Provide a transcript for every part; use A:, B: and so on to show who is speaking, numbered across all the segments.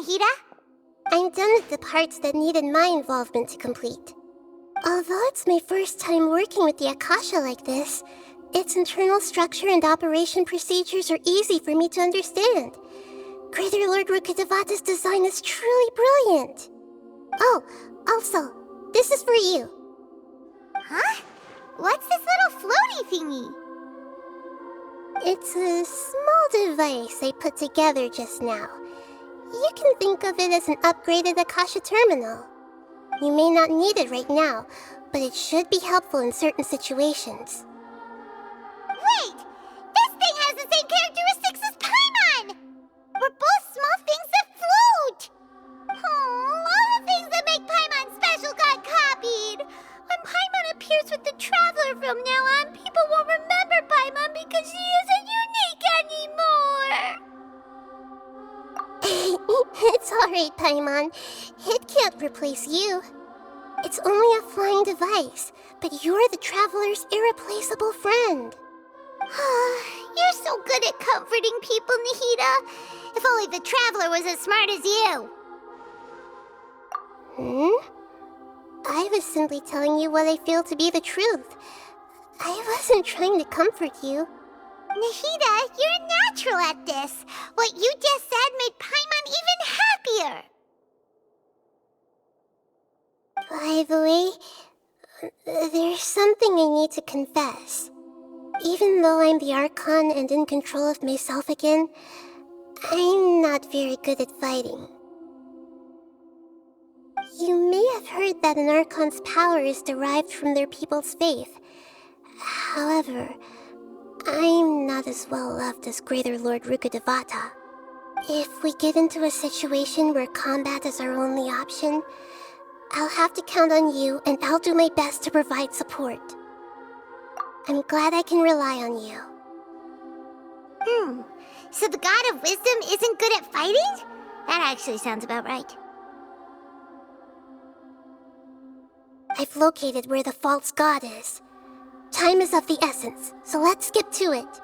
A: Nahida?
B: I'm done with the parts that needed my involvement to complete. Although it's my first time working with the Akasha like this, its internal structure and operation procedures are easy for me to understand. Greater Lord Rukkhadevata's design is truly brilliant. Oh, also, this is for you.
A: Huh? What's this little floaty thingy?
B: It's a small device I put together just now. You can think of it as an upgraded Akasha terminal. You may not need it right now, but it should be helpful in certain situations.
A: Wait! This thing has the same characteristics as Paimon! We're both small things that float! Oh, all the things that make Paimon special got copied! When Paimon appears with the Traveler from now on, people won't remember Paimon because she isn't unique anymore!
B: It's alright, Paimon. It can't replace you. It's only a flying device, but you're the Traveler's irreplaceable friend.
A: You're so good at comforting people, Nahida. If only the Traveler was as smart as you.
B: I was simply telling you what I feel to be the truth. I wasn't trying to comfort you.
A: Nahida, you're natural at this. What you just said made Paimon even happier.
B: By the way, there's something I need to confess. Even though I'm the Archon and in control of myself again, I'm not very good at fighting. You may have heard that an Archon's power is derived from their people's faith. However, I'm not as well loved as Greater Lord Rukkhadevata. If we get into a situation where combat is our only option, I'll have to count on you, and I'll do my best to provide support. I'm glad I can rely on you.
A: So the God of Wisdom isn't good at fighting? That actually sounds about right.
B: I've located where the false god is. Time is of the essence, so let's get to it.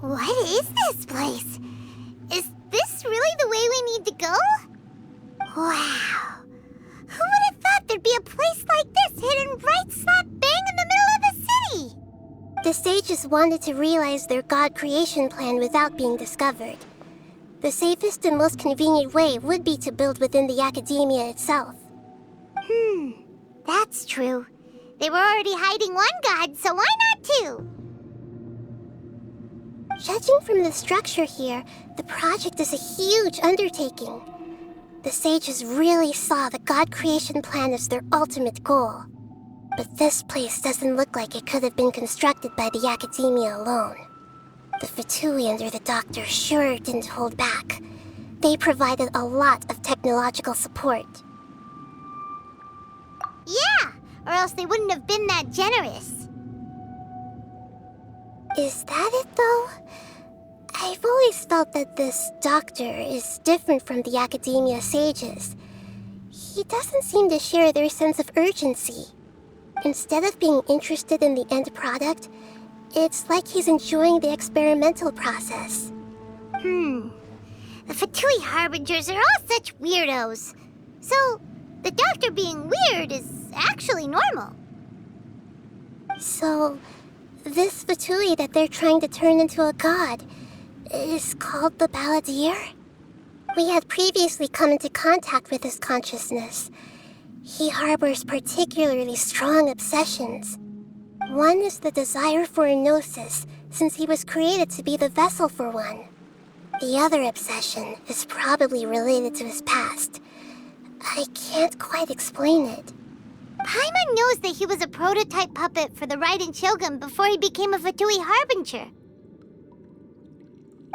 A: What is this place? Is this really the way we need to go? Wow. Who would have thought there'd be a place like this hidden right slap bang in the middle of the city?
B: The sages wanted to realize their god creation plan without being discovered. The safest and most convenient way would be to build within the academia itself.
A: That's true. They were already hiding one god, so why not two?
B: Judging from the structure here, the project is a huge undertaking. The sages really saw the god creation plan as their ultimate goal. But this place doesn't look like it could have been constructed by the academia alone. The Fatui under the Doctor sure didn't hold back. They provided a lot of technological support.
A: Yeah, or else they wouldn't have been that generous.
B: Is that it, though? I've always felt that this doctor is different from the academia sages. He doesn't seem to share their sense of urgency. Instead of being interested in the end product, it's like he's enjoying the experimental process.
A: The Fatui Harbingers are all such weirdos. So, the doctor being weird is actually normal.
B: So, this Fatui that they're trying to turn into a god is called the Balladeer? We had previously come into contact with his consciousness. He harbors particularly strong obsessions. One is the desire for a gnosis, since he was created to be the vessel for one. The other obsession is probably related to his past. I can't quite explain it.
A: Paimon knows that he was a prototype puppet for the Raiden Shogun before he became a Fatui Harbinger.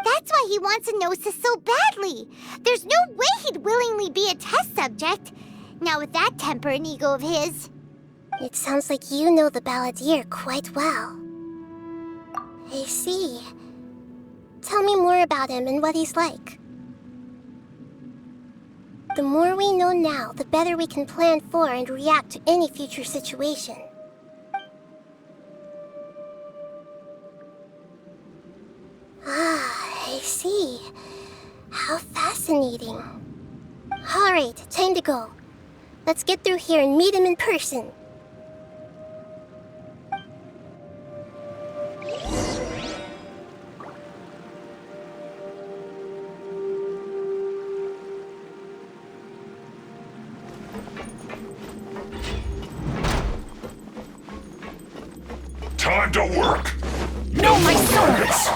A: That's why he wants a gnosis so badly. There's no way he'd willingly be a test subject. Now with that temper and ego of his.
B: It sounds like you know the Balladeer quite well. I see. Tell me more about him and what he's like. The more we know now, the better we can plan for and react to any future situation. Ah, I see. How fascinating. Alright, time to go. Let's get through here and meet him in person.
C: Time to work!
D: Know my swords!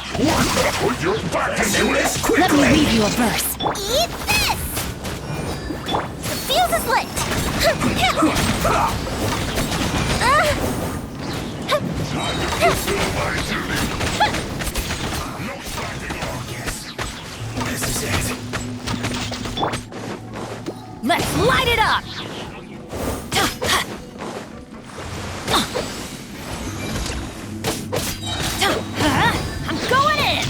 C: Put your back into it!
D: Let me read you a verse.
A: Eat this! The fuse is lit!
C: Fulfill my duty! No slacking off! Yes. This is it.
D: Let's light it up! I'm going in!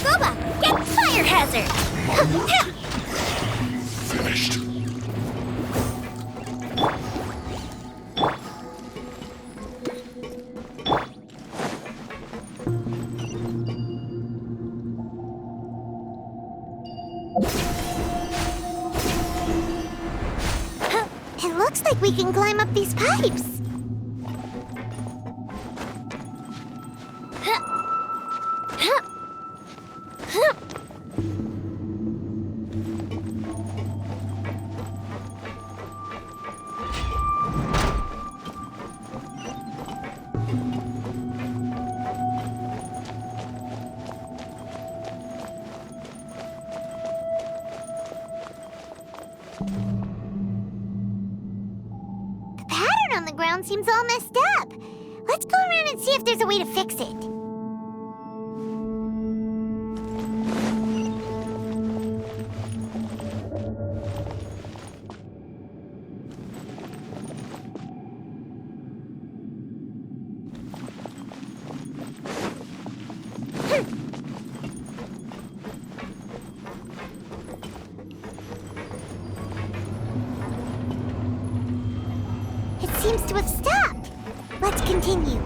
A: Goba, get fire hazard!
C: My work finished.
A: It looks like we can climb up these pipes. The pattern on the ground seems all messed up. Let's go around and see if there's a way to fix it. It seems to have stopped. Let's continue.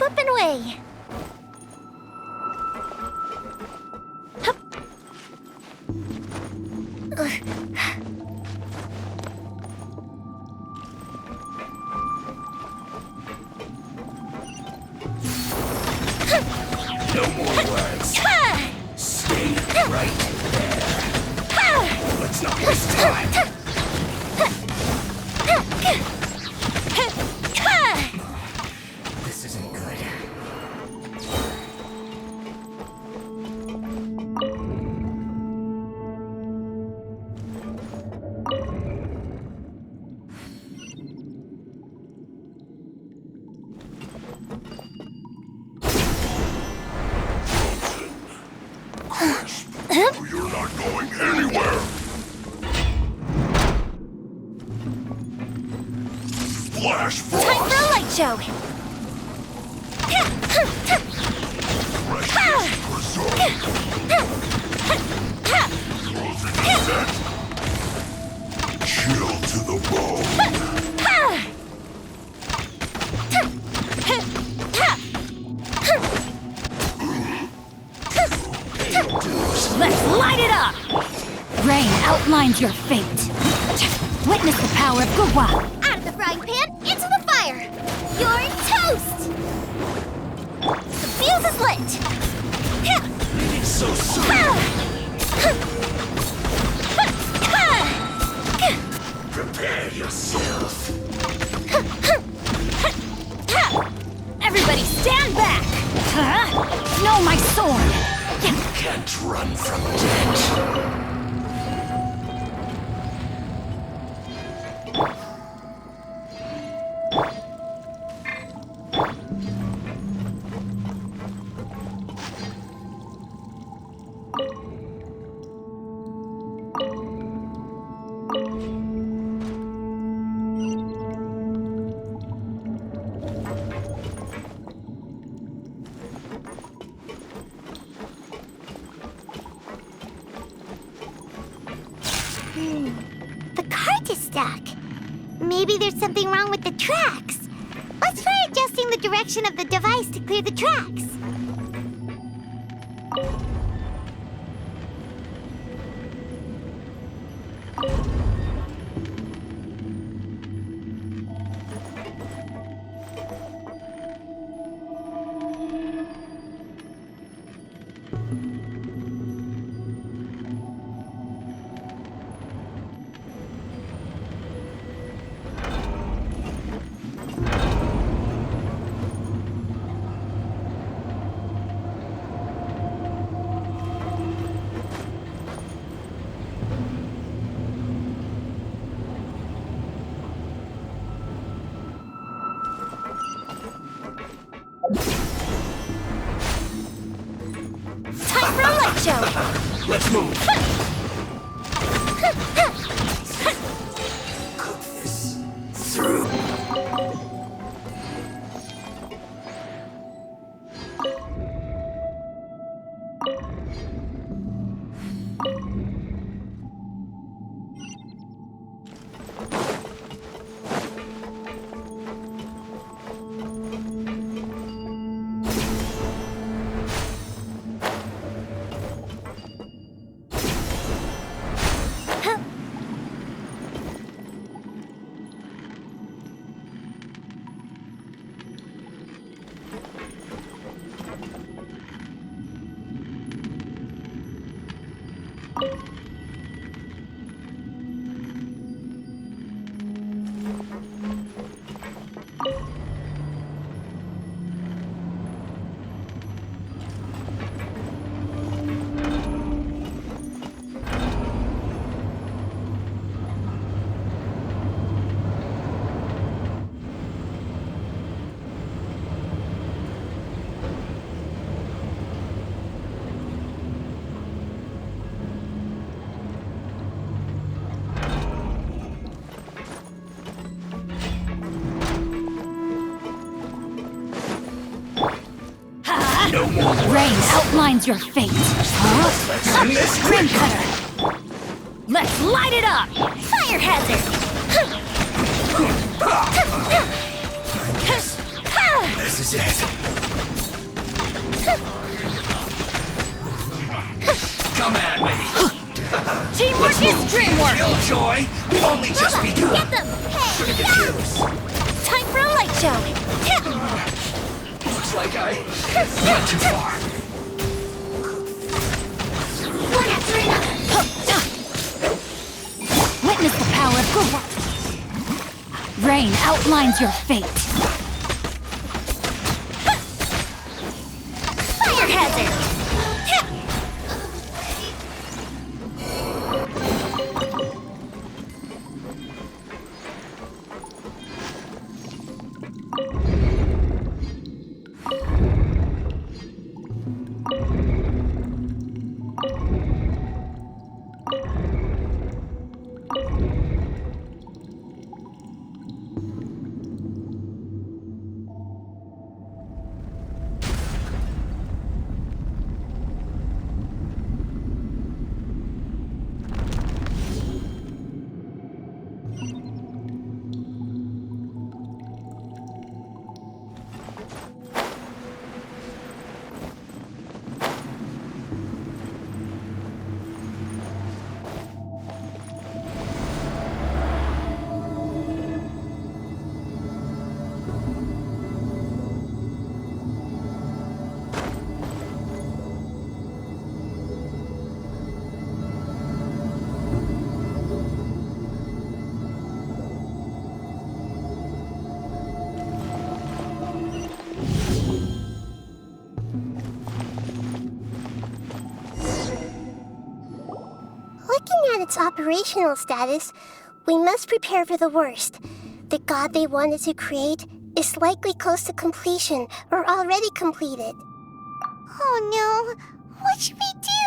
A: Up and away. Hup.
C: No more legs. Stay right there. Let's not waste time. This isn't good. You're not going anywhere! Flash
A: Time
C: Frost!
A: for a light show!
C: Precious preserve! Closing set! Chill to the bone!
D: Let's light it up! Rain outlines your fate. Witness the power of Gurwa.
A: Out of the frying pan, into the fire! You're toast! The fuse is lit!
C: It's so soon! Prepare yourself!
D: Everybody stand back! Huh? No, my sword!
C: Can't run from death!
A: The cart is stuck. Maybe there's something wrong with the tracks. Let's try adjusting the direction of the device to clear the tracks. Time for a light show!
C: Let's move! Cook this through. No more
D: Rain outlines your fate. Huh? Grim cutter! Let's light it up!
A: Fire hazard!
C: This is it. Come at me.
D: Teamwork is dreamwork!
C: Killjoy, we've only just begun.
A: Get them! Hey,
C: Look at the juice.
A: time for a light show!
C: Looks like I went too far.
A: One after another!
D: Witness the power of Gurwa. Rain outlines your fate.
B: its operational status, we must prepare for the worst. The god they wanted to create is likely close to completion or already completed.
A: Oh no! What should we do?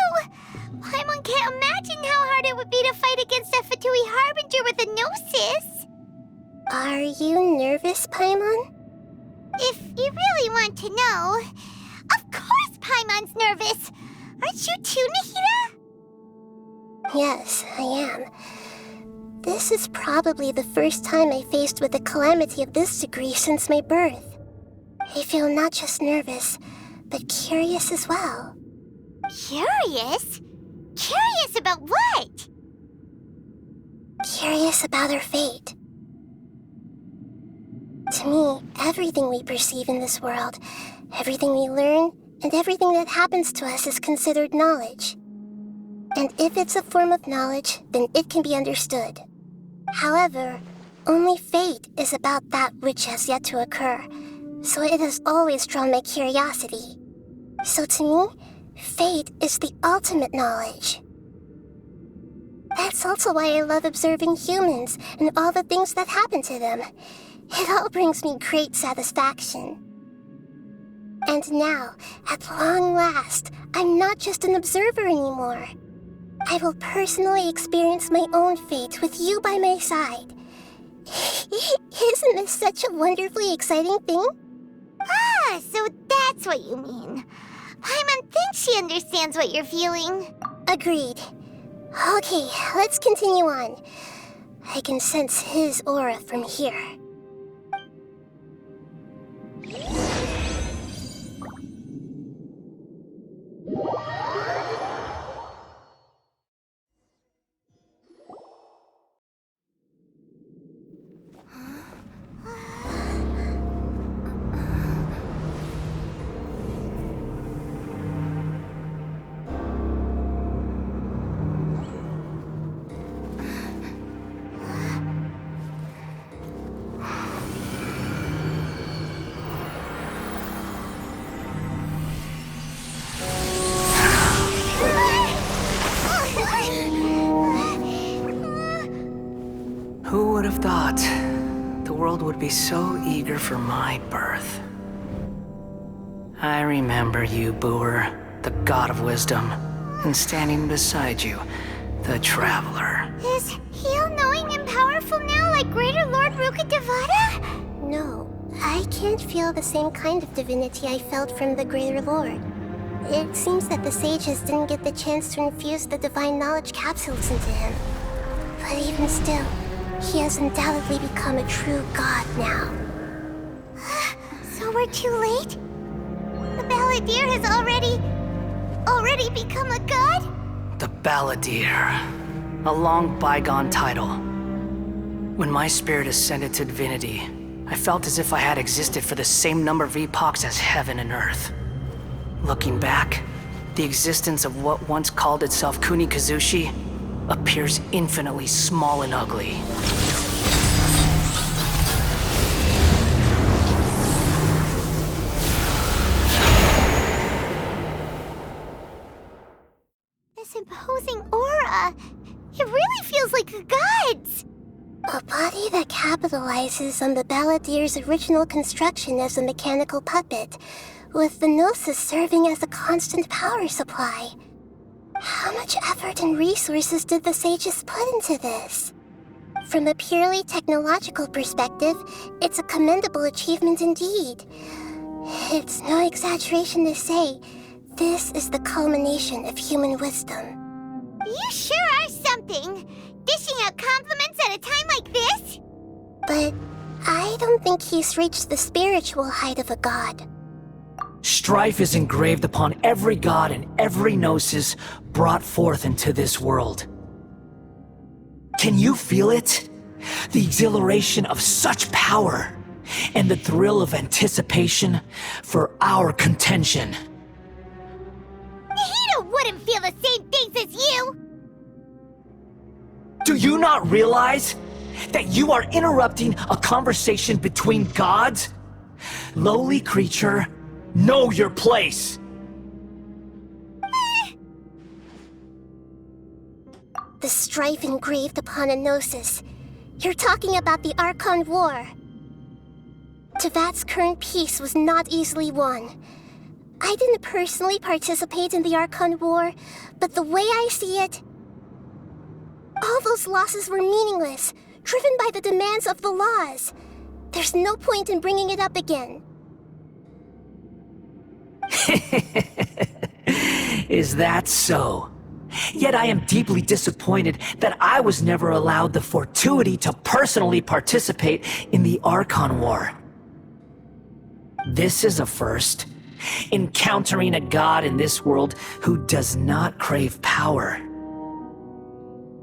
A: Paimon can't imagine how hard it would be to fight against a Fatui Harbinger with a Gnosis!
B: Are you nervous, Paimon?
A: If you really want to know, of course Paimon's nervous! Aren't you too, Nahida?
B: Yes, I am. This is probably the first time I faced with a calamity of this degree since my birth. I feel not just nervous, but curious as well.
A: Curious? Curious about what?
B: Curious about our fate. To me, everything we perceive in this world, everything we learn, and everything that happens to us is considered knowledge. And if it's a form of knowledge, then it can be understood. However, only fate is about that which has yet to occur, so it has always drawn my curiosity. So to me, fate is the ultimate knowledge. That's also why I love observing humans and all the things that happen to them. It all brings me great satisfaction. And now, at long last, I'm not just an observer anymore. I will personally experience my own fate with you by my side. Isn't this such a wonderfully exciting thing?
A: Ah, so that's what you mean. Paimon thinks she understands what you're feeling.
B: Agreed. Okay, let's continue on. I can sense his aura from here.
C: Who would have thought the world would be so eager for my birth? I remember you, Booer, the god of wisdom, and standing beside you, the traveler.
A: Is he all-knowing and powerful now like Greater Lord Rukkhadevata?
B: No, I can't feel the same kind of divinity I felt from the Greater Lord. It seems that the sages didn't get the chance to infuse the divine knowledge capsules into him. But even still, he has undoubtedly become a true god now.
A: So we're too late? The Balladeer has already become a god?
C: The Balladeer. A long bygone title. When my spirit ascended to divinity, I felt as if I had existed for the same number of epochs as heaven and earth. Looking back, the existence of what once called itself Kunikazushi appears infinitely small and ugly.
A: This imposing aura, it really feels like the gods!
B: A body that capitalizes on the Balladeer's original construction as a mechanical puppet, with the Gnosis serving as a constant power supply. How much effort and resources did the sages put into this? From a purely technological perspective, it's a commendable achievement indeed. It's no exaggeration to say, this is the culmination of human wisdom.
A: You sure are something! Dishing out compliments at a time like this?
B: But I don't think he's reached the spiritual height of a god.
C: Strife is engraved upon every god and every gnosis brought forth into this world. Can you feel it? The exhilaration of such power, and the thrill of anticipation for our contention.
A: Nahida wouldn't feel the same things as you!
C: Do you not realize that you are interrupting a conversation between gods? Lowly creature, know your place!
B: the strife engraved upon a gnosis. You're talking about the Archon War. Tevat's current peace was not easily won. I didn't personally participate in the Archon War, but the way I see it, all those losses were meaningless, driven by the demands of the laws. There's no point in bringing it up again.
E: Is that so? Yet I am deeply disappointed that I was never allowed the fortuity to personally participate in the Archon War. This is a first. Encountering a god in this world who does not crave power.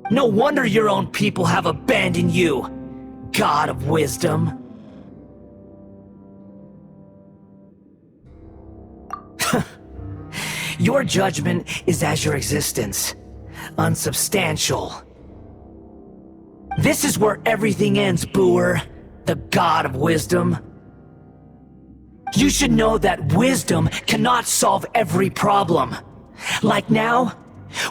E: No wonder your own people have abandoned you, God of Wisdom. Your judgment is as your existence, unsubstantial. This is where everything ends, Booer, the God of Wisdom. You should know that wisdom cannot solve every problem. Like now,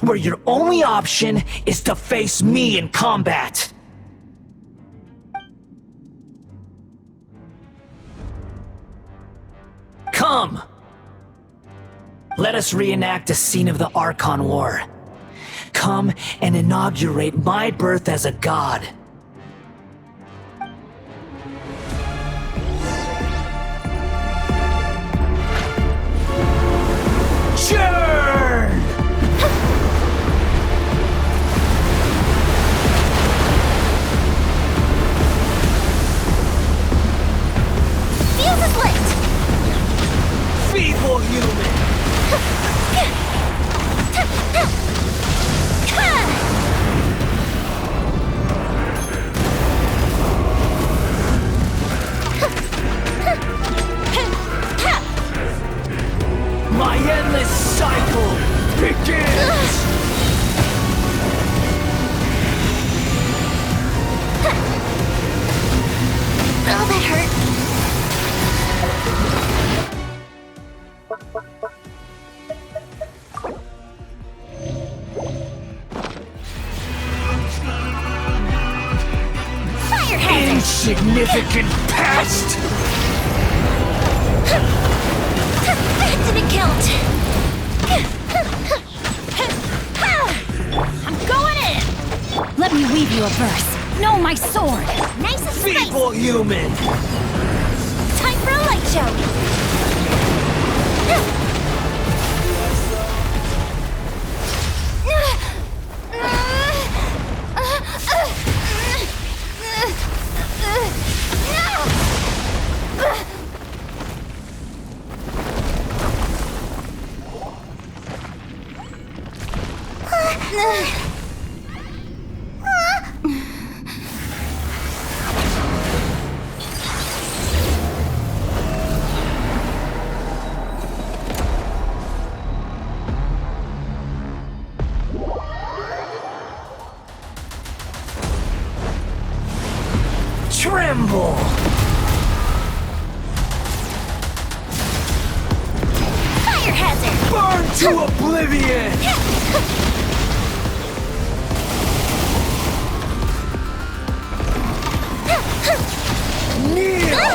E: where your only option is to face me in combat. Come! Let us reenact a scene of the Archon War. Come and inaugurate my birth as a god. Churn!
A: Fuse is lit!
E: Feeble human! My endless cycle begins!
A: Oh, that hurt. Fire hazard!
E: Insignificant pest!
A: That didn't count.
D: I'm going in! Let me weave you a verse. No, my sword!
A: Nice and spicy.
E: Feeble human!
A: Time for a light show.
E: Tremble!
A: Fire hazard.
E: Burn to oblivion! Kneel!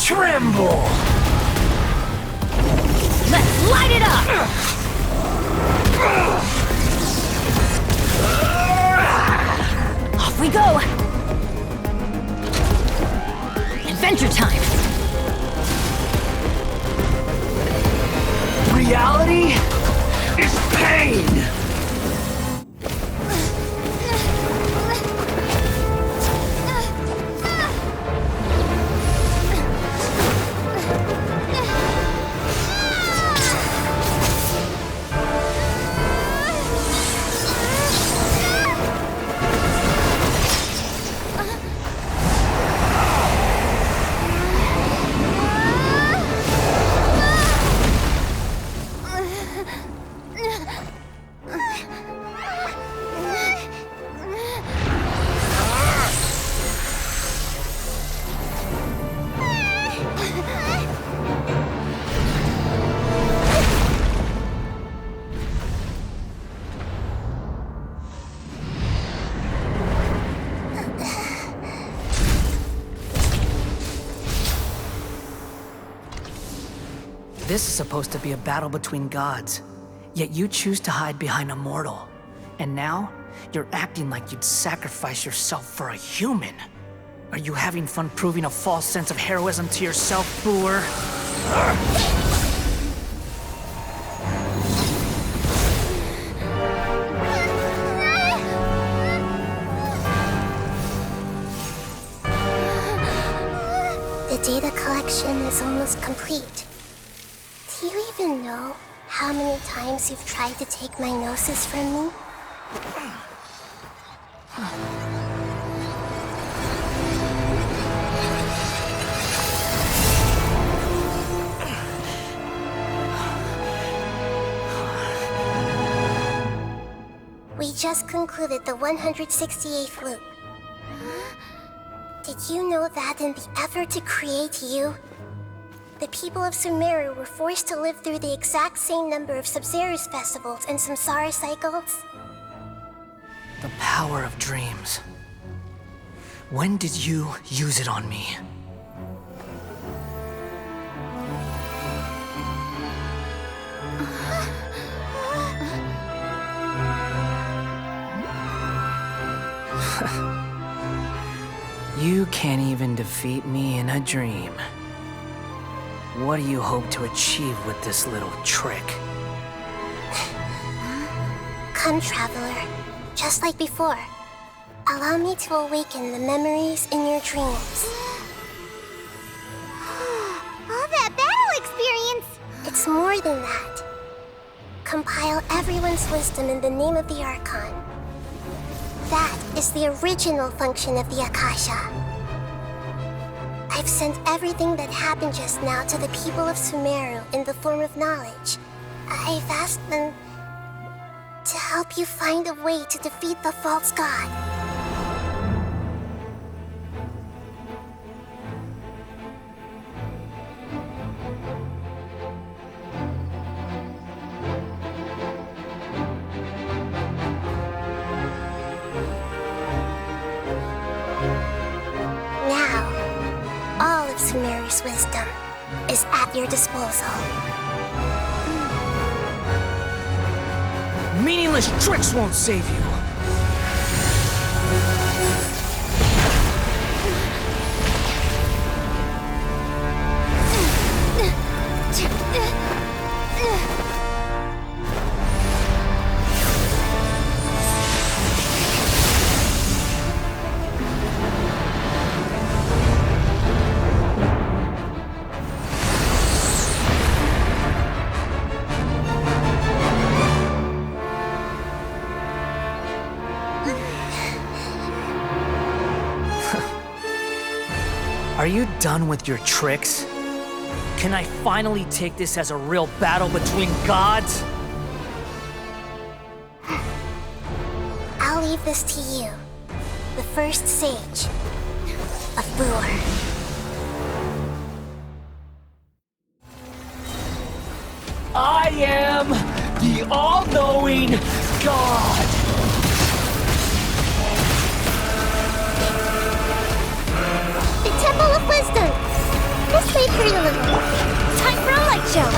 E: Tremble!
D: Let's light it up! Off we go! Adventure time!
E: Reality is pain!
C: This is supposed to be a battle between gods, yet you choose to hide behind a mortal. And now, you're acting like you'd sacrifice yourself for a human. Are you having fun proving a false sense of heroism to yourself, Booer?
B: The data collection is almost complete. Do you even know how many times you've tried to take my gnosis from me? We just concluded the 168th loop. Did you know that in the effort to create you, the people of Sumeru were forced to live through the exact same number of Sub-Zerus festivals and Samsara cycles?
C: The power of dreams. When did you use it on me? You can't even defeat me in a dream. What do you hope to achieve with this little trick?
B: Come, Traveler. Just like before. Allow me to awaken the memories in your dreams.
A: All that battle experience!
B: It's more than that. Compile everyone's wisdom in the name of the Archon. That is the original function of the Akasha. I've sent everything that happened just now to the people of Sumeru in the form of knowledge. I've asked them to help you find a way to defeat the false god. Sumeru's wisdom is at your disposal.
C: Meaningless tricks won't save you! Are you done with your tricks? Can I finally take this as a real battle between gods?
B: I'll leave this to you, the first sage of Booer.
E: I am the all-knowing God!
B: The Temple of Wisdom! This way, pretty little.
D: Time for a light show!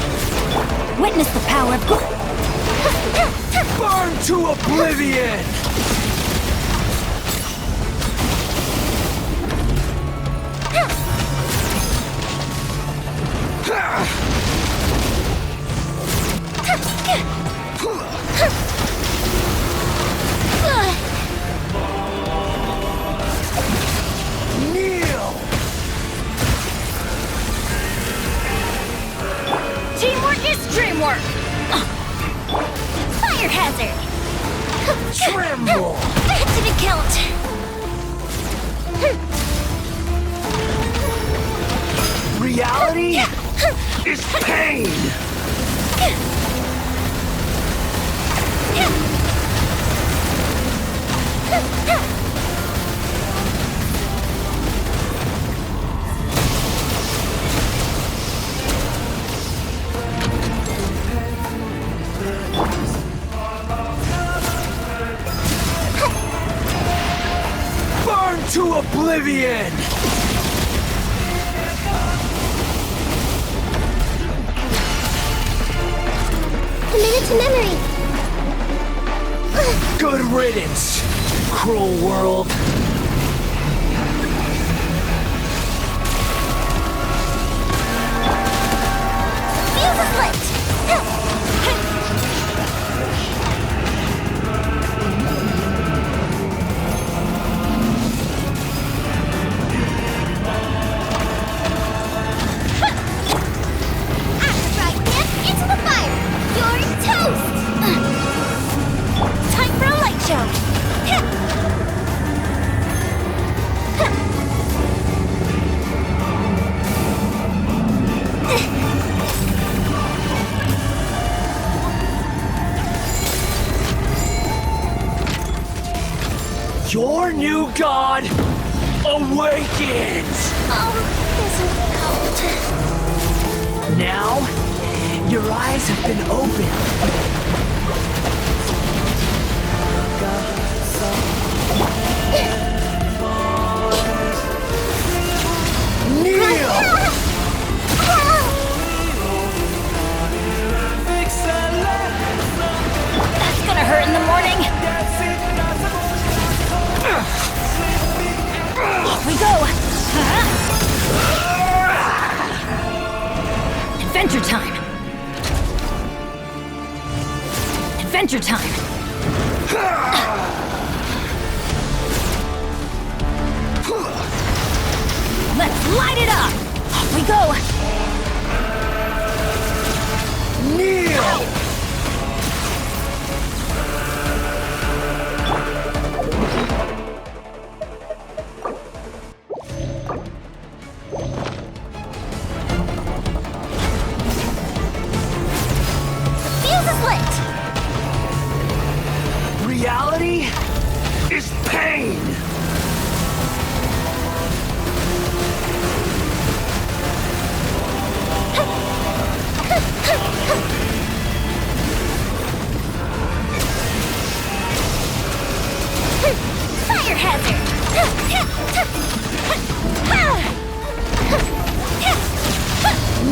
D: Witness the power of
E: Burn to oblivion! Kneel!
D: Teamwork is dreamwork! Fire hazard!
E: Tremble!
D: That didn't count!
E: Reality is pain! Burn to oblivion!
B: Committed to memory.
E: Good riddance, cruel world.
A: Fuse is lit! After dip into the fire! You're toast! Time for a light show!
E: Your new god awakens!
B: Oh, isn't it cold?
E: Now, your eyes have been opened. Kneel!
D: That's gonna hurt in the morning. Off we go. Adventure time. Adventure time. Let's light it up. Off we go.
E: Kneel!
A: Fuse is lit!
E: Reality is pain!
A: Fire hazard!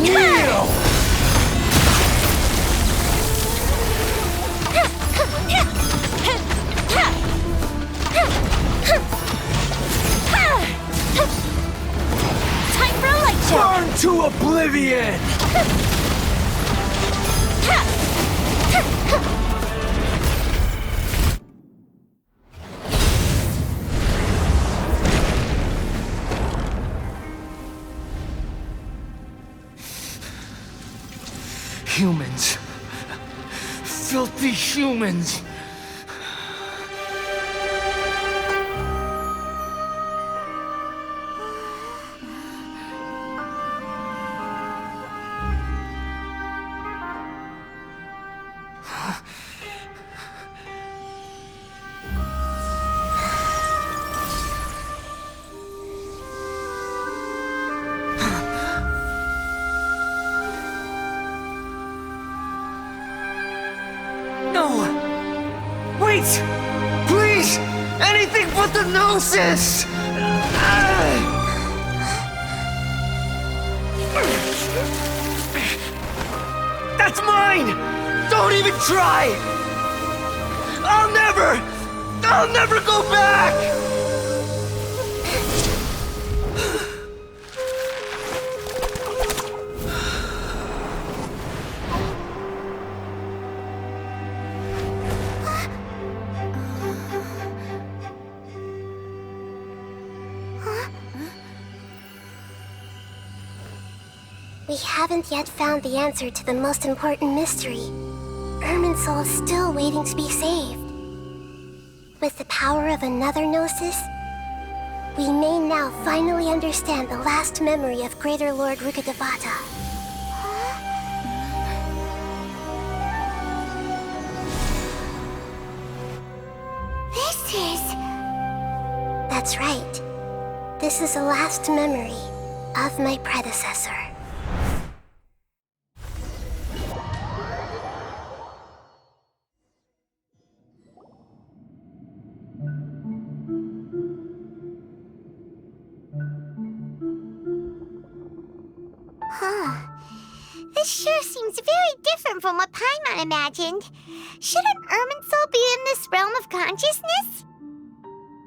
E: Kneel!
A: Time for a light show!
E: Burn to oblivion! Humans. Filthy humans. No! Wait! Please! Anything but the Gnosis! That's mine! Don't even try! I'll never go back!
B: We haven't yet found the answer to the most important mystery. Irminsul is still waiting to be saved. With the power of another Gnosis, we may now finally understand the last memory of Greater Lord Rukkhadevata.
A: This is...
B: That's right. This is the last memory of my predecessor.
A: This sure seems very different from what Paimon imagined. Shouldn't Irminsul be in this realm of consciousness?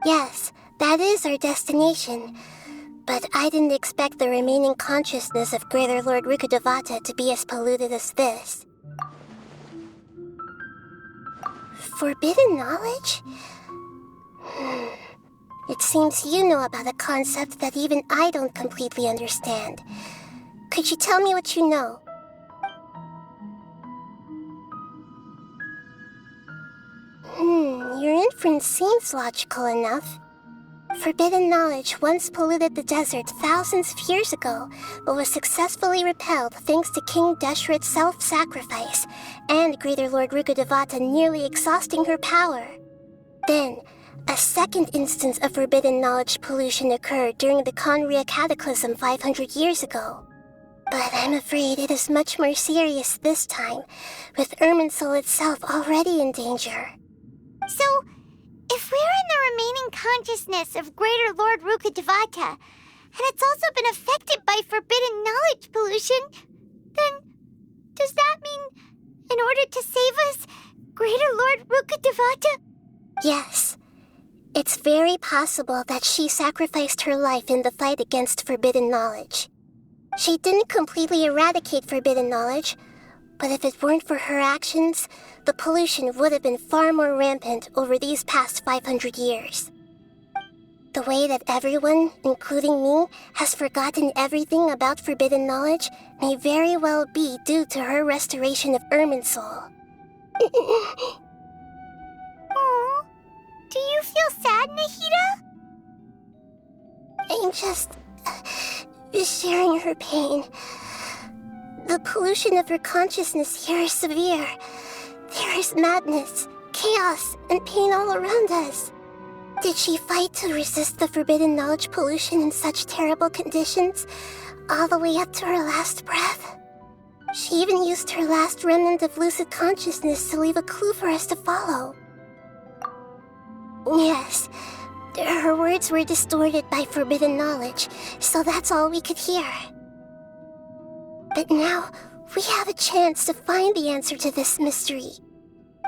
B: Yes, that is our destination. But I didn't expect the remaining consciousness of Greater Lord Rukkhadevata to be as polluted as this. Forbidden knowledge? It seems you know about a concept that even I don't completely understand. Could you tell me what you know? Your inference seems logical enough. Forbidden knowledge once polluted the desert thousands of years ago, but was successfully repelled thanks to King Deshret's self-sacrifice and Greater Lord Rukkhadevata nearly exhausting her power. Then, a second instance of forbidden knowledge pollution occurred during the Conria Cataclysm 500 years ago. But I'm afraid it is much more serious this time, with Irminsul itself already in danger.
A: So, if we're in the remaining consciousness of Greater Lord Rukkhadevata, and it's also been affected by forbidden knowledge pollution, then does that mean, in order to save us, Greater Lord Rukkhadevata?
B: Yes. It's very possible that she sacrificed her life in the fight against forbidden knowledge. She didn't completely eradicate forbidden knowledge, but if it weren't for her actions, the pollution would have been far more rampant over these past 500 years. The way that everyone, including me, has forgotten everything about forbidden knowledge may very well be due to her restoration of Irminsul.
A: Aww. Do you feel sad, Nahida?
B: I'm just sharing her pain. The pollution of her consciousness here is severe. There is madness, chaos, and pain all around us. Did she fight to resist the forbidden knowledge pollution in such terrible conditions, all the way up to her last breath? She even used her last remnant of lucid consciousness to leave a clue for us to follow. Yes, her words were distorted by forbidden knowledge, so that's all we could hear. But now, we have a chance to find the answer to this mystery.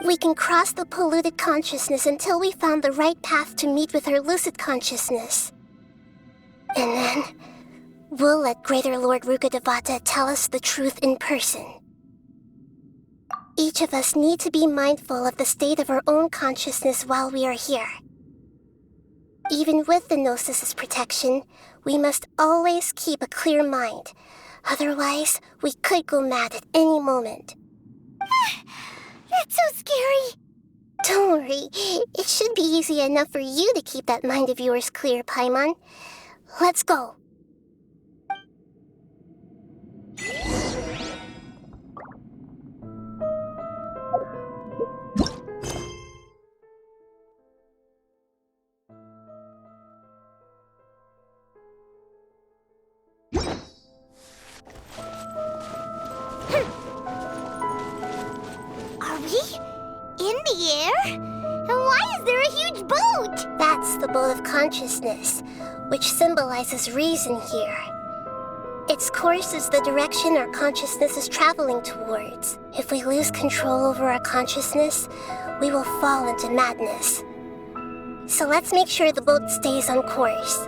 B: We can cross the polluted consciousness until we found the right path to meet with her lucid consciousness. And then, we'll let Greater Lord Rukkhadevata tell us the truth in person. Each of us need to be mindful of the state of our own consciousness while we are here. Even with the Gnosis' protection, we must always keep a clear mind. Otherwise, we could go mad at any moment.
A: That's so scary.
B: Don't worry, it should be easy enough for you to keep that mind of yours clear, Paimon. Let's go.
A: Are we in the air? And why is there a huge boat?
B: That's the boat of consciousness, which symbolizes reason here. Its course is the direction our consciousness is traveling towards. If we lose control over our consciousness, we will fall into madness. So let's make sure the boat stays on course.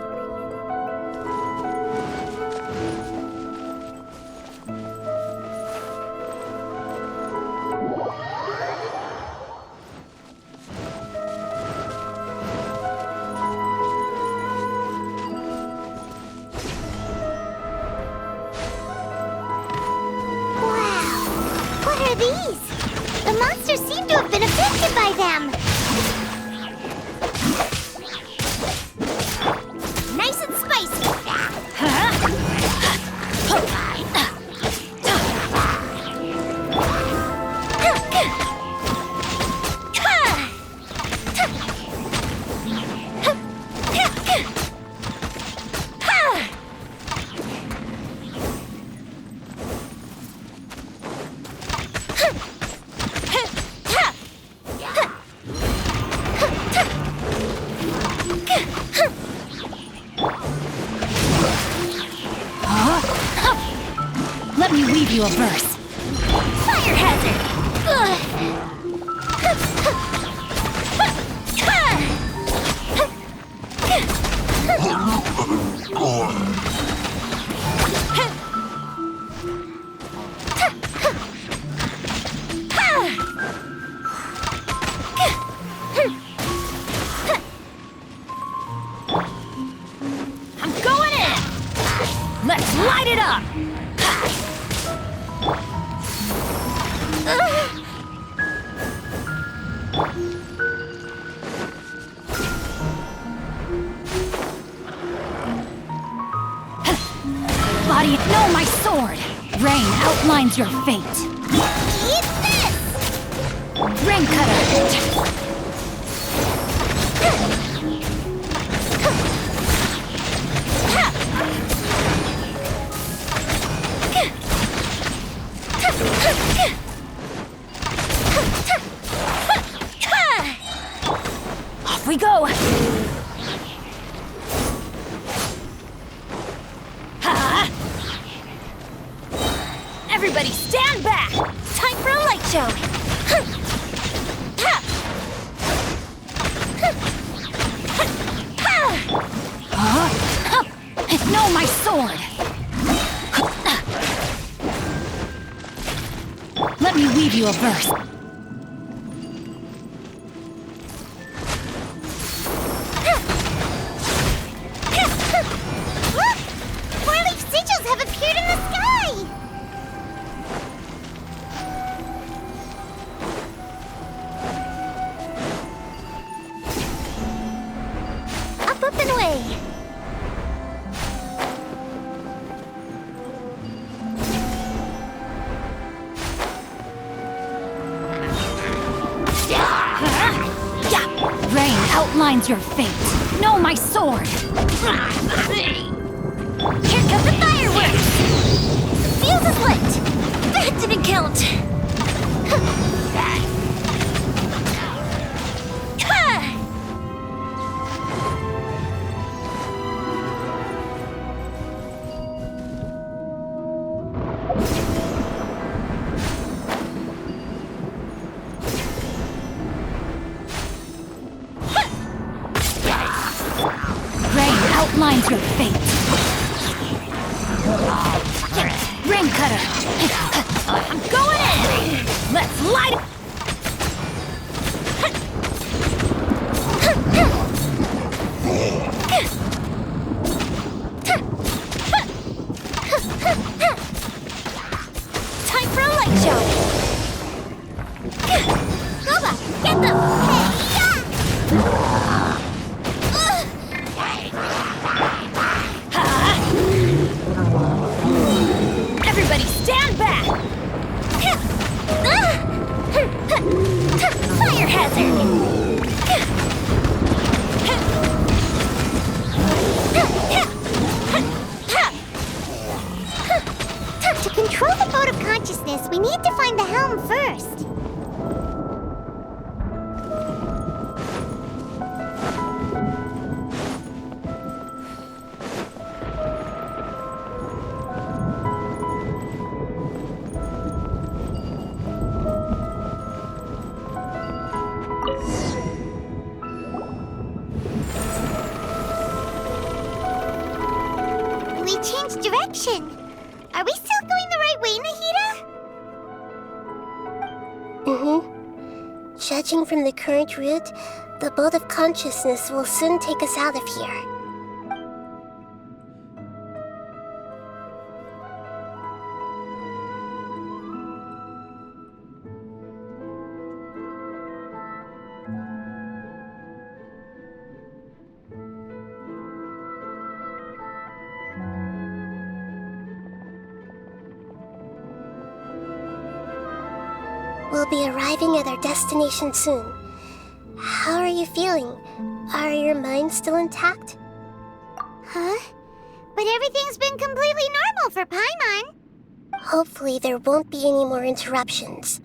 A: What are these? The monsters seem to have been affected by them. Nice and spicy.
D: Let me weave you a verse.
A: Fire hazard!
D: I'm going in! Let's light it up! Body, no, my sword! Rain outlines your fate.
A: Eat this!
D: Rain cutter! Off we go! Everybody stand back! Time for a light show! No, my sword! Let me weave you a verse.
A: Look! Four-leaf sigils have appeared in the sky! Up and away!
D: Rain outlines your fate. No, my sword! Here come the fireworks! The fuse is lit! That didn't count! Outlines your fate. Rain cutter. I'm going in. Let's light it. Time for a light show. Goba, get them. Everybody stand back! Fire hazard!
A: To control the boat of consciousness, we need to find the helm first. We changed direction. Are we still going the right way, Nahida?
B: Judging from the current route, the boat of consciousness will soon take us out of here. We'll be arriving at our destination soon. How are you feeling? Are your minds still intact?
A: Huh? But everything's been completely normal for Paimon.
B: Hopefully there won't be any more interruptions.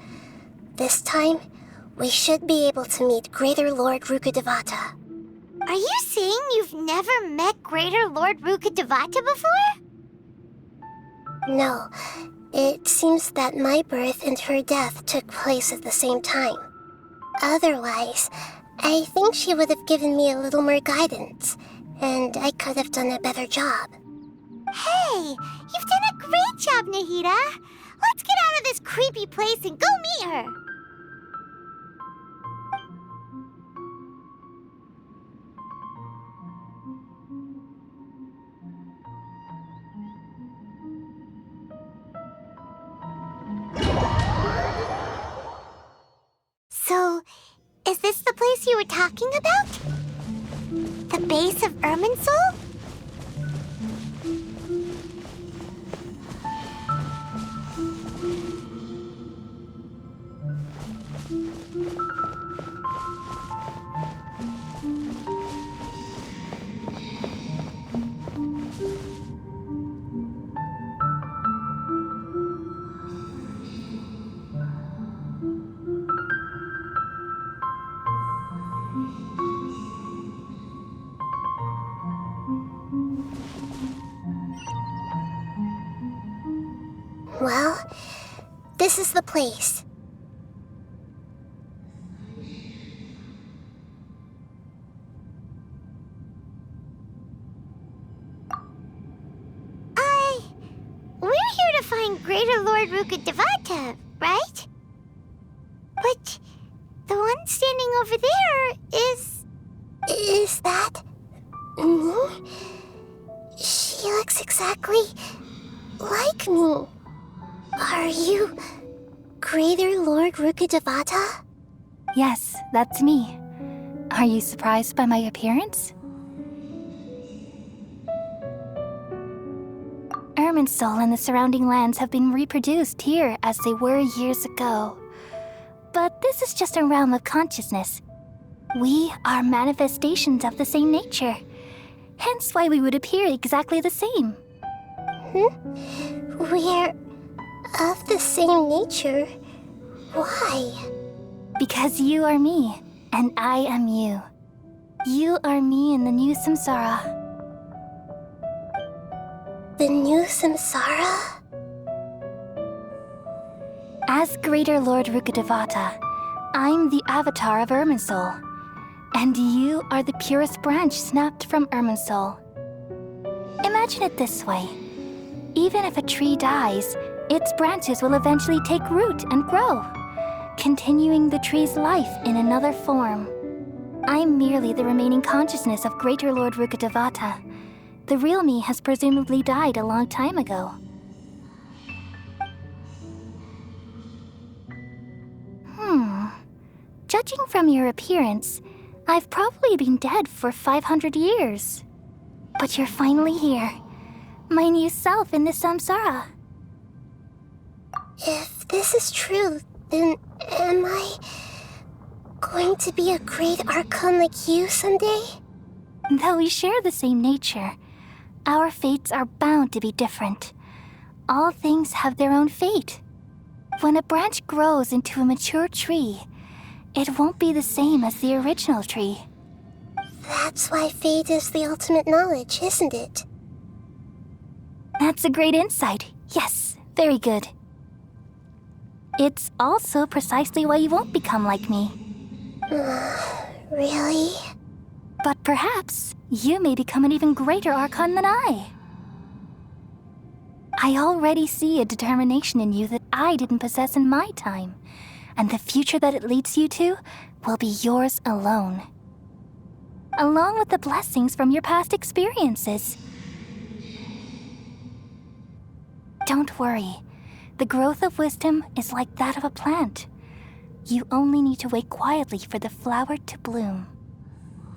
B: This time, we should be able to meet Greater Lord Rukkhadevata.
A: Are you saying you've never met Greater Lord Rukkhadevata before?
B: No, It seems that my birth and her death took place at the same time. Otherwise, I think she would have given me a little more guidance, and I could have done a better job.
A: Hey, you've done a great job, Nahida. Let's get out of this creepy place and go meet her. So, is this the place you were talking about? The base of Irminsul?
B: Well, this is the place.
A: We're here to find Greater Lord Rukkhadevata, right? But the one standing over there is...
B: Is that me? She looks exactly like me. Are you Greater Lord Rukkhadevata?
D: Yes, that's me. Are you surprised by my appearance? Irminsul and the surrounding lands have been reproduced here as they were years ago. But this is just a realm of consciousness. We are manifestations of the same nature. Hence why we would appear exactly the same.
B: We're of the same nature. Why?
D: Because you are me, and I am you. You are me in the new samsara.
B: The new samsara?
D: As Greater Lord Rukkhadevata, I'm the avatar of Irminsul, and you are the purest branch snapped from Irminsul. Imagine it this way. Even if a tree dies, its branches will eventually take root and grow, continuing the tree's life in another form. I'm merely the remaining consciousness of Greater Lord Rukkhadevata. The real me has presumably died a long time ago. Judging from your appearance, I've probably been dead for 500 years. But you're finally here. My new self in the samsara.
B: If this is true, then am I going to be a great Archon like you someday?
D: Though we share the same nature, our fates are bound to be different. All things have their own fate. When a branch grows into a mature tree, it won't be the same as the original tree.
B: That's why fate is the ultimate knowledge, isn't it?
D: That's a great insight. Yes, very good. It's also precisely why you won't become like me.
B: Really?
D: But perhaps you may become an even greater Archon than I. I already see a determination in you that I didn't possess in my time, and the future that it leads you to will be yours alone. Along with the blessings from your past experiences. Don't worry. The growth of wisdom is like that of a plant. You only need to wait quietly for the flower to bloom.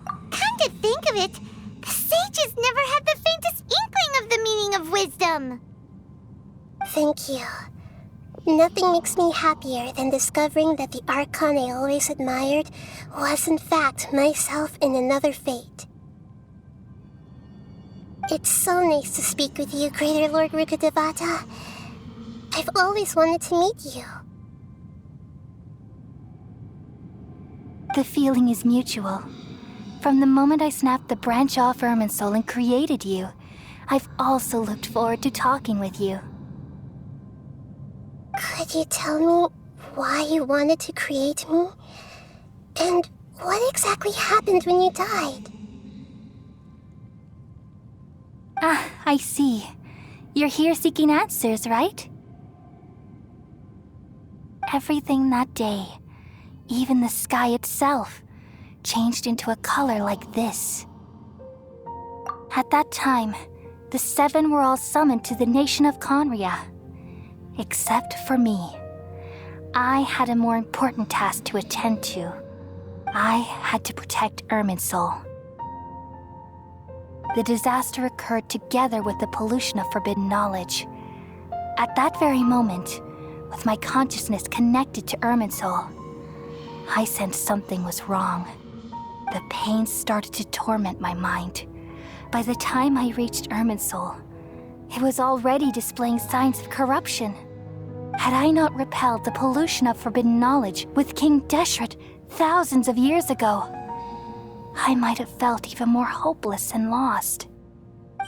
A: Come to think of it, the sages never had the faintest inkling of the meaning of wisdom.
B: Thank you. Nothing makes me happier than discovering that the Archon I always admired was in fact myself in another fate. It's so nice to speak with you, Greater Lord Rukkhadevata. I've always wanted to meet you.
D: The feeling is mutual. From the moment I snapped the branch off Irminsul and created you, I've also looked forward to talking with you.
B: Could you tell me why you wanted to create me? And what exactly happened when you died?
D: Ah, I see. You're here seeking answers, right? Everything that day, even the sky itself, changed into a color like this. At that time, the seven were all summoned to the nation of Conria. Except for me. I had a more important task to attend to. I had to protect Irminsul. The disaster occurred together with the pollution of forbidden knowledge. At that very moment, with my consciousness connected to Irminsul, I sensed something was wrong. The pain started to torment my mind. By the time I reached Irminsul, it was already displaying signs of corruption. Had I not repelled the pollution of forbidden knowledge with King Deshret thousands of years ago, I might have felt even more hopeless and lost.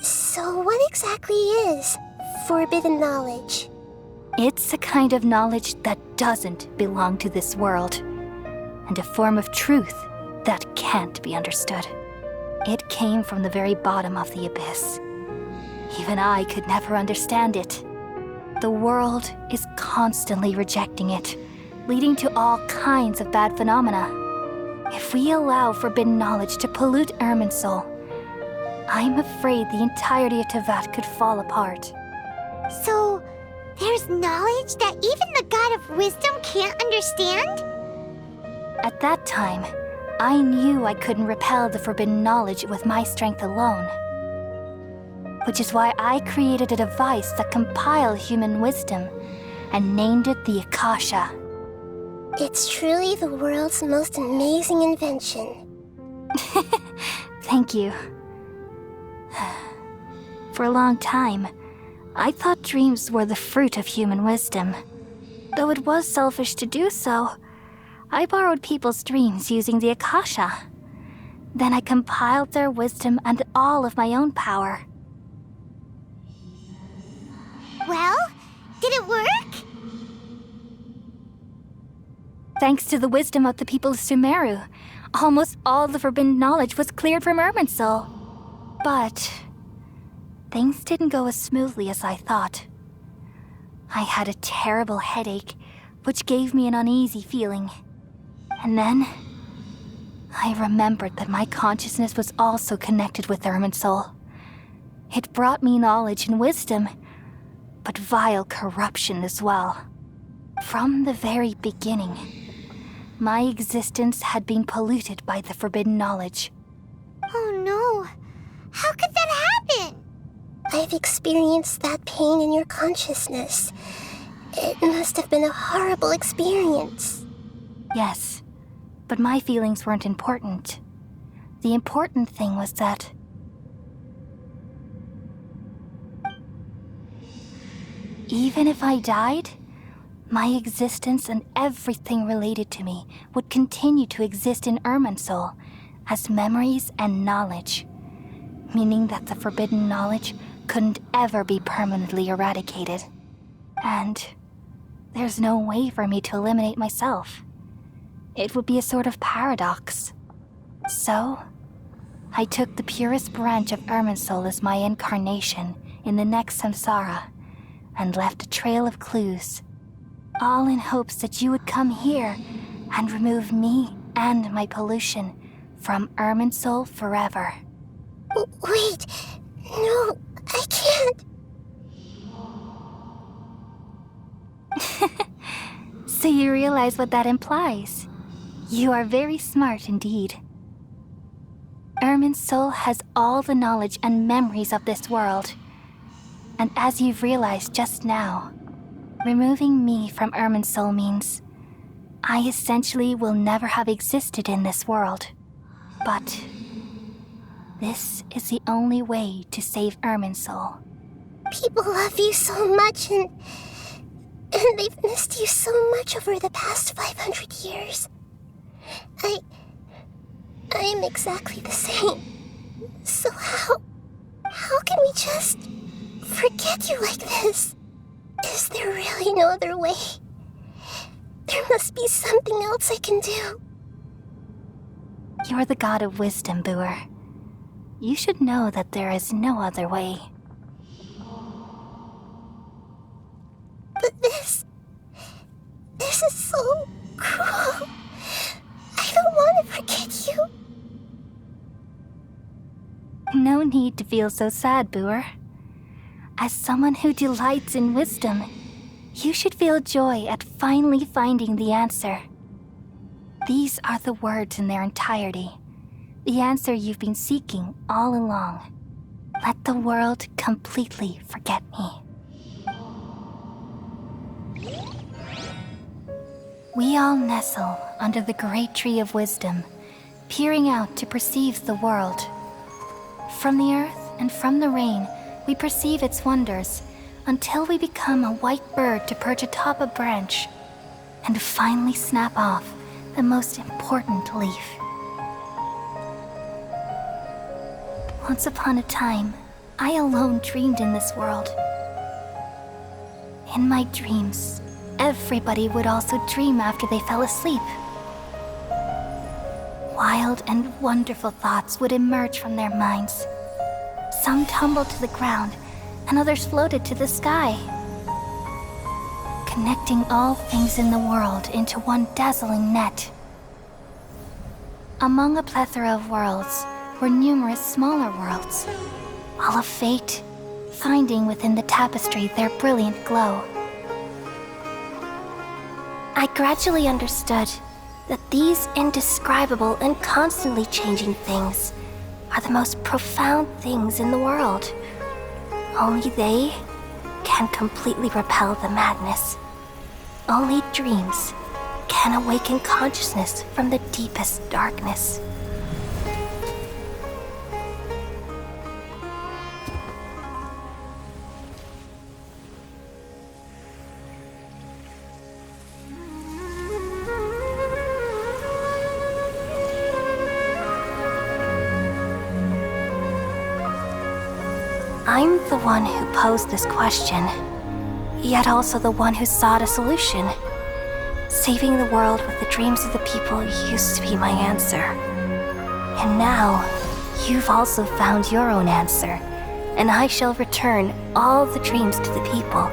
B: So what exactly is forbidden knowledge?
D: It's a kind of knowledge that doesn't belong to this world, and a form of truth that can't be understood. It came from the very bottom of the abyss. Even I could never understand it. The world is constantly rejecting it, leading to all kinds of bad phenomena. If we allow forbidden knowledge to pollute Irminsul, I'm afraid the entirety of Tevat could fall apart.
A: So, there's knowledge that even the God of Wisdom can't understand?
D: At that time, I knew I couldn't repel the forbidden knowledge with my strength alone. Which is why I created a device that compiled human wisdom and named it the Akasha.
B: It's truly the world's most amazing invention.
D: Thank you. For a long time, I thought dreams were the fruit of human wisdom. Though it was selfish to do so, I borrowed people's dreams using the Akasha. Then I compiled their wisdom and all of my own power.
A: Well, did it work?
D: Thanks to the wisdom of the people of Sumeru, almost all the forbidden knowledge was cleared from Irminsul. But things didn't go as smoothly as I thought. I had a terrible headache, which gave me an uneasy feeling. And then I remembered that my consciousness was also connected with Irminsul. It brought me knowledge and wisdom, but vile corruption as well. From the very beginning, my existence had been polluted by the forbidden knowledge.
A: Oh no. How could that happen?
B: I've experienced that pain in your consciousness. It must have been a horrible experience.
D: Yes, but my feelings weren't important. The important thing was that even if I died, my existence and everything related to me would continue to exist in Irminsul as memories and knowledge, meaning that the forbidden knowledge couldn't ever be permanently eradicated. And there's no way for me to eliminate myself. It would be a sort of paradox. So, I took the purest branch of Irminsul as my incarnation in the next samsara, and left a trail of clues, all in hopes that you would come here and remove me and my pollution from Irminsul forever.
B: Wait, no, I can't.
D: So you realize what that implies. You are very smart indeed. Irminsul has all the knowledge and memories of this world. And as you've realized just now, removing me from Irminsul means I essentially will never have existed in this world. But this is the only way to save Irminsul.
B: People love you so much and they've missed you so much over the past 500 years. I am exactly the same. So how can we just forget you like this? Is there really no other way? There must be something else I can do.
D: You're the god of wisdom, Booer. You should know that there is no other way.
B: But this is so cruel. I don't want to forget you.
D: No need to feel so sad, Booer. As someone who delights in wisdom, you should feel joy at finally finding the answer. These are the words in their entirety. The answer you've been seeking all along. Let the world completely forget me. We all nestle under the great tree of wisdom, peering out to perceive the world. From the earth and from the rain, we perceive its wonders until we become a white bird to perch atop a branch and finally snap off the most important leaf. Once upon a time, I alone dreamed in this world. In my dreams, everybody would also dream after they fell asleep. Wild and wonderful thoughts would emerge from their minds. Some tumbled to the ground, and others floated to the sky, connecting all things in the world into one dazzling net. Among a plethora of worlds were numerous smaller worlds, all of fate, finding within the tapestry their brilliant glow. I gradually understood that these indescribable and constantly changing things are the most profound things in the world. Only they can completely repel the madness. Only dreams can awaken consciousness from the deepest darkness. I'm the one who posed this question, yet also the one who sought a solution. Saving the world with the dreams of the people used to be my answer. And now, you've also found your own answer, and I shall return all the dreams to the people.